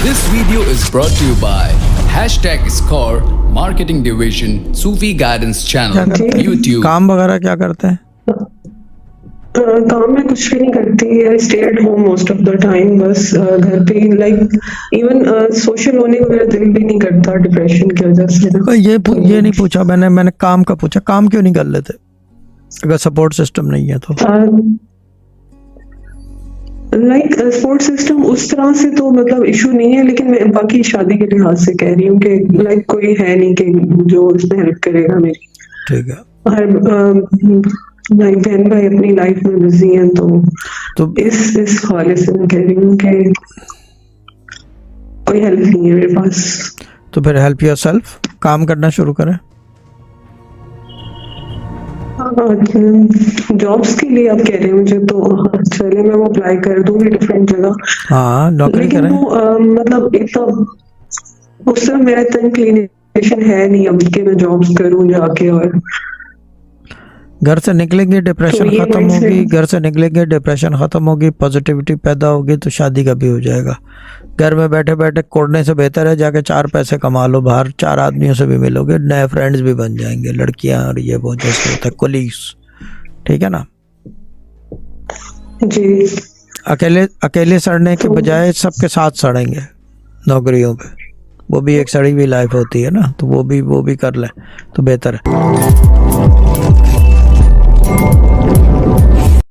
This video is brought to you by #Score Marketing Division Sufi Guidance Channel YouTube। काम वगैरह क्या करते हैं? काम में कुछ भी नहीं करती। I stay at home most of the time. बस घर पे लाइक इवन सोशल होने का मेरा दिल भी नहीं करता डिप्रेशन की वजह से। ये नहीं पूछा मैंने काम का पूछा। काम क्यों नहीं कर लेते अगर सपोर्ट सिस्टम नहीं है तो? लाइक सपोर्ट सिस्टम उस तरह से तो मतलब इशू नहीं है, लेकिन मैं बाकी शादी के लिहाज से कह रही हूँ कि लाइक कोई है नहीं कि जो इसमें हेल्प करेगा मेरी। ठीक है। हर लाइक बहन भाई अपनी लाइफ में बिजी हैं, तो इस हवाले से मैं कह रही हूँ कि कोई हेल्प नहीं है मेरे पास। तो फिर हेल्प योरसेल्फ, काम करना शुरू करें। जॉब्स के लिए आप कह रहे हैं मुझे, तो चले मैं वो अप्लाई कर दूंगी डिफरेंट जगह। हाँ, नौकरी करें। मतलब इतना उस समय मेरा इतना इंक्लिनेशन है नहीं अब कि मैं जॉब्स करूं जाके। और घर से निकलेंगे डिप्रेशन खत्म होगी, घर से निकलेंगे डिप्रेशन खत्म होगी, पॉजिटिविटी पैदा होगी, तो शादी का भी हो जाएगा। घर में बैठे बैठे कोड़ने से बेहतर है जाके 4 पैसे कमा लो, बाहर 4 आदमियों से भी मिलोगे, नए फ्रेंड्स भी बन जाएंगे, लड़कियां और ये वो जैसे होता है कोलीग्स। ठीक है ना जी। अकेले सड़ने के बजाय सबके साथ सड़ेंगे नौकरियों पे, वो भी एक सड़ी हुई लाइफ होती है ना, तो वो भी कर ले तो बेहतर है।